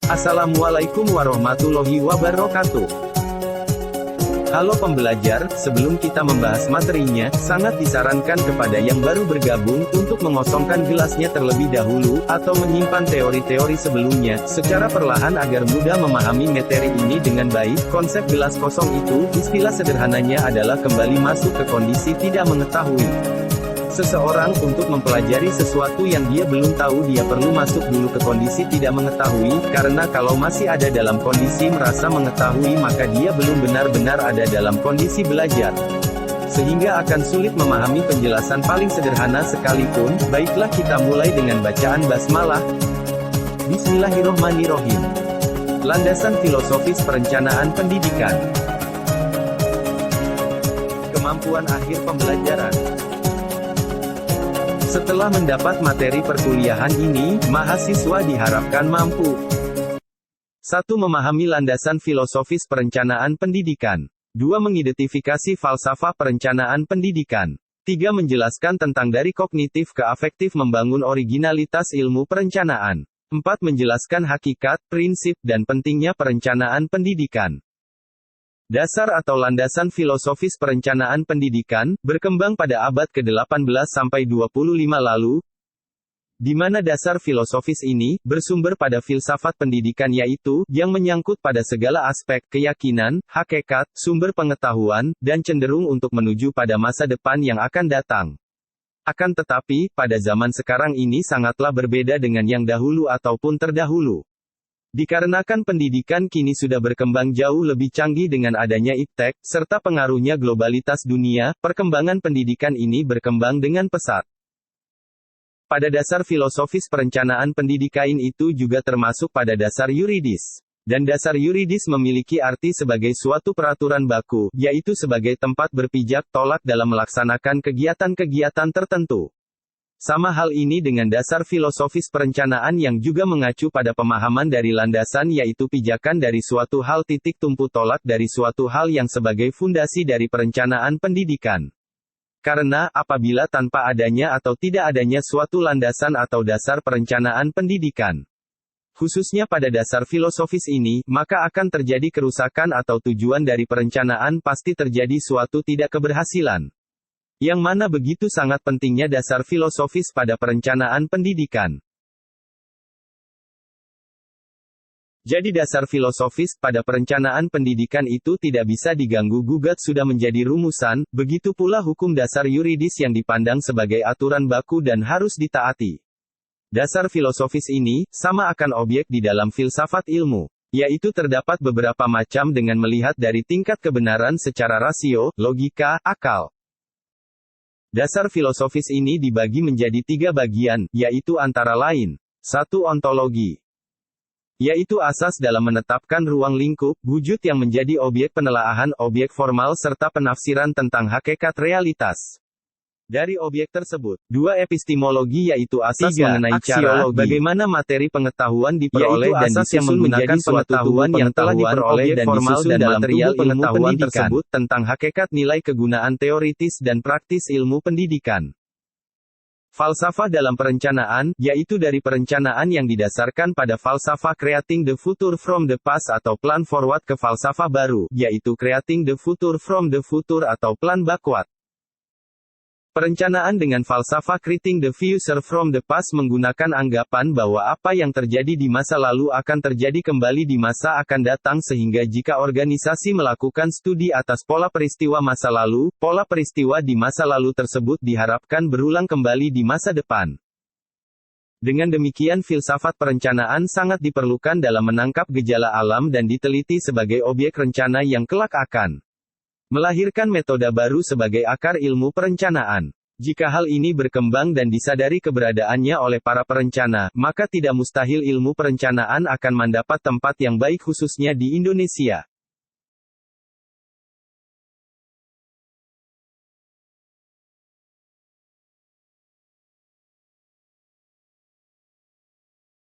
Assalamualaikum warahmatullahi wabarakatuh. Halo pembelajar, sebelum kita membahas materinya, sangat disarankan kepada yang baru bergabung, untuk mengosongkan gelasnya terlebih dahulu, atau menyimpan teori-teori sebelumnya, secara perlahan agar mudah memahami materi ini dengan baik. Konsep gelas kosong itu, istilah sederhananya adalah kembali masuk ke kondisi tidak mengetahui. Seseorang untuk mempelajari sesuatu yang dia belum tahu, dia perlu masuk dulu ke kondisi tidak mengetahui, karena kalau masih ada dalam kondisi merasa mengetahui maka dia belum benar-benar ada dalam kondisi belajar. Sehingga akan sulit memahami penjelasan paling sederhana sekalipun. Baiklah, kita mulai dengan bacaan basmalah. Bismillahirrohmanirrohim. Landasan filosofis perencanaan pendidikan. Kemampuan akhir pembelajaran. Setelah mendapat materi perkuliahan ini, mahasiswa diharapkan mampu 1. Memahami landasan filosofis perencanaan pendidikan. 2. Mengidentifikasi falsafah perencanaan pendidikan. 3. Menjelaskan tentang dari kognitif ke afektif membangun originalitas ilmu perencanaan. 4. Menjelaskan hakikat, prinsip, dan pentingnya perencanaan pendidikan. Dasar atau landasan filosofis perencanaan pendidikan, berkembang pada abad ke-18 sampai 25 lalu, di mana dasar filosofis ini, bersumber pada filsafat pendidikan yaitu, yang menyangkut pada segala aspek, keyakinan, hakikat, sumber pengetahuan, dan cenderung untuk menuju pada masa depan yang akan datang. Akan tetapi, pada zaman sekarang ini sangatlah berbeda dengan yang dahulu ataupun terdahulu. Dikarenakan pendidikan kini sudah berkembang jauh lebih canggih dengan adanya iptek, serta pengaruhnya globalitas dunia, perkembangan pendidikan ini berkembang dengan pesat. Pada dasar filosofis perencanaan pendidikan itu juga termasuk pada dasar yuridis. Dan dasar yuridis memiliki arti sebagai suatu peraturan baku, yaitu sebagai tempat berpijak tolak dalam melaksanakan kegiatan-kegiatan tertentu. Sama hal ini dengan dasar filosofis perencanaan yang juga mengacu pada pemahaman dari landasan yaitu pijakan dari suatu hal titik tumpu tolak dari suatu hal yang sebagai fundasi dari perencanaan pendidikan. Karena, apabila tanpa adanya atau tidak adanya suatu landasan atau dasar perencanaan pendidikan, khususnya pada dasar filosofis ini, maka akan terjadi kerusakan atau tujuan dari perencanaan pasti terjadi suatu tidak keberhasilan. Yang mana begitu sangat pentingnya dasar filosofis pada perencanaan pendidikan. Jadi dasar filosofis pada perencanaan pendidikan itu tidak bisa diganggu-gugat sudah menjadi rumusan, begitu pula hukum dasar yuridis yang dipandang sebagai aturan baku dan harus ditaati. Dasar filosofis ini, sama akan objek di dalam filsafat ilmu. Yaitu terdapat beberapa macam dengan melihat dari tingkat kebenaran secara rasio, logika, akal. Dasar filosofis ini dibagi menjadi 3 bagian, yaitu antara lain. 1. Ontologi. Yaitu asas dalam menetapkan ruang lingkup, wujud yang menjadi objek penelaahan, objek formal serta penafsiran tentang hakikat realitas dari objek tersebut. 2. Epistemologi yaitu asas 3. Mengenai cara, bagaimana materi pengetahuan diperoleh dan disusun menjadi suatu pengetahuan yang telah diperoleh dan disusun dalam material pengetahuan tersebut tentang hakikat nilai kegunaan teoritis dan praktis ilmu pendidikan. Falsafah dalam perencanaan, yaitu dari perencanaan yang didasarkan pada falsafah creating the future from the past atau plan forward ke falsafah baru, yaitu creating the future from the future atau plan backward. Perencanaan dengan falsafah creating the future from the past menggunakan anggapan bahwa apa yang terjadi di masa lalu akan terjadi kembali di masa akan datang sehingga jika organisasi melakukan studi atas pola peristiwa masa lalu, pola peristiwa di masa lalu tersebut diharapkan berulang kembali di masa depan. Dengan demikian filsafat perencanaan sangat diperlukan dalam menangkap gejala alam dan diteliti sebagai objek rencana yang kelak akan melahirkan metode baru sebagai akar ilmu perencanaan. Jika hal ini berkembang dan disadari keberadaannya oleh para perencana, maka tidak mustahil ilmu perencanaan akan mendapat tempat yang baik khususnya di Indonesia.